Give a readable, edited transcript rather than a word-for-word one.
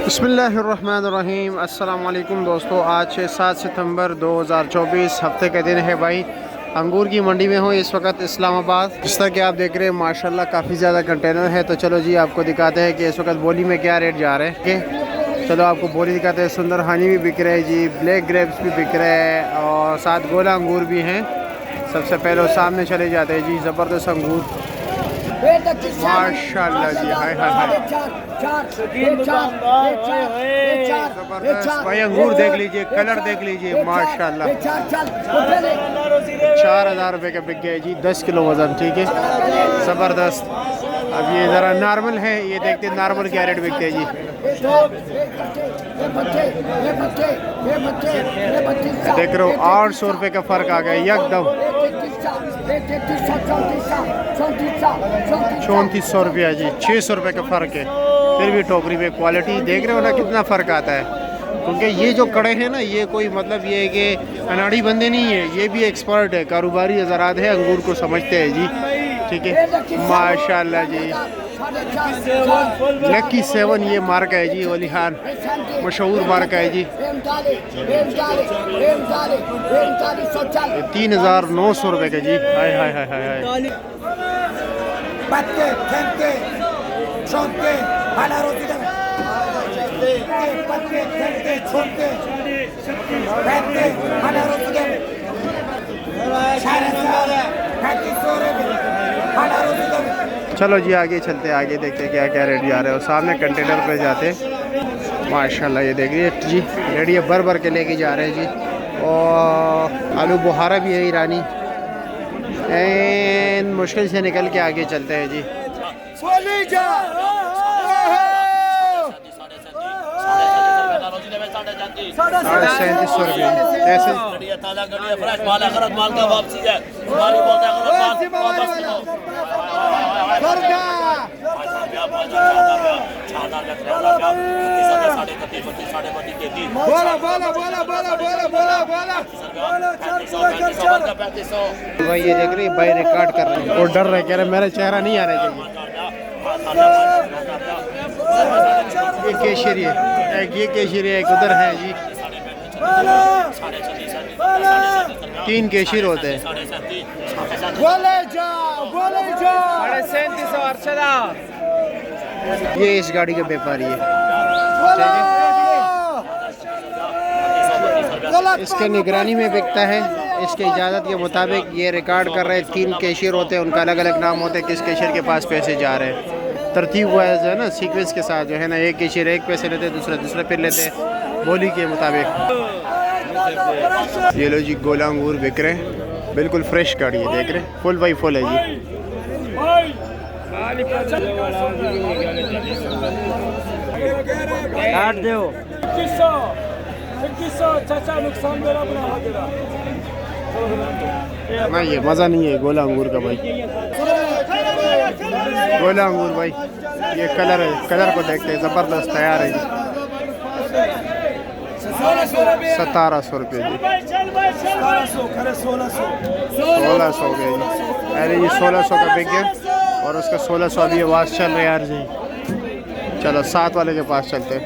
बिस्मिल्लाहिर्रहमानिर्रहीम। अस्सलाम वालेकुम दोस्तों, आज 7 सितंबर 2024 हफ्ते का दिन है भाई। अंगूर की मंडी में हूँ इस वक्त इस्लामाबाद। जिस तरह कि आप देख रहे हैं माशाल्लाह काफ़ी ज़्यादा कंटेनर है। तो चलो जी आपको दिखाते हैं कि इस वक्त बोली में क्या रेट जा रहे हैं। चलो आपको बोली दिखाते हैं। सुंदर हानी भी बिक रहे हैं जी, ब्लैक ग्रेप्स भी बिक रहे हैं और साथ गोला अंगूर भी हैं। सबसे पहले सामने चले जाते हैं जी, ज़बरदस्त अंगूर माशाल्लाह जी। हाय हाय हाय, भाई अंगूर देख लीजिए, कलर देख लीजिए माशाल्लाह। 4000 रुपये का बिक गया जी, 10 किलो वज़न। ठीक है, ज़बरदस्त। अब ये ज़रा नॉर्मल है, ये देखते हैं नॉर्मल क्या रेट बिकते हैं जी। देख रहे हो 800 रुपये का फ़र्क आ गया एकदम। 3400 रुपया जी, 600 रुपये का फ़र्क है। फिर भी टोकरी में क्वालिटी देख रहे हो ना कितना फ़र्क आता है। क्योंकि ये जो कड़े हैं ना, ये कोई मतलब ये है कि अनाड़ी बंदे नहीं है, ये भी एक्सपर्ट है, कारोबारी हज़रात है, अंगूर को समझते हैं जी। ठीक है माशाल्लाह जी। लकी 7 ये मार्का है जी, वली खान मशहूर मार्का है जी। 3900 रुपये का जी। हाय हाय हाय हाय हाय। चलो जी आगे चलते हैं, आगे देखते हैं क्या क्या रेट जा रहे हो। सामने कंटेनर पे जाते हैं माशाल्लाह। ये देखिए जी, रेडियो भर भर के लेके जा रहे हैं जी। और आलू बुहारा भी है ईरानी। एन मुश्किल से निकल के आगे चलते हैं जी। 3700 रुपये कैसे? भाई ये देख रहे भाई रिकॉर्ड कर रहे हैं और डर रहे, कह रहे मेरा चेहरा नहीं आना चाहिए। ये केशरी है, ये केशरी है, एक उधर है जी। 3 केशर होते हैं। 3700 ये इस गाड़ी का व्यापारी है। इसके निगरानी में बिकता है, इसके इजाज़त के मुताबिक ये रिकॉर्ड कर रहे हैं। 3 केशर होते हैं, उनका अलग अलग नाम होता है, किस केशर के पास पैसे जा रहे हैं। तरतीब वाइज है ना, सीक्वेंस के साथ जो है ना, एक केशर एक पैसे लेते, दूसरा फिर लेते, बोली के मुताबिक। ये लो जी गोला अंगूर बिक रहे हैं, बिल्कुल फ्रेश गाड़ी है, देख रहे हैं, फुल बाई फुल है जी। काट दो 2100 नुकसान मेरा ना, ये मज़ा नहीं है गोला अंगूर का भाई। गोला अंगूर भाई, ये कलर है, कलर को देखते हैं, ज़बरदस्त तैयार है जी। 1700 रुपये जी। 1600 हो गया जी। अरे ये 1600 का बिक गया और उसका 1600 अभी आवाज़ चल रहा है यार जी। चलो 7 वाले के पास चलते हैं।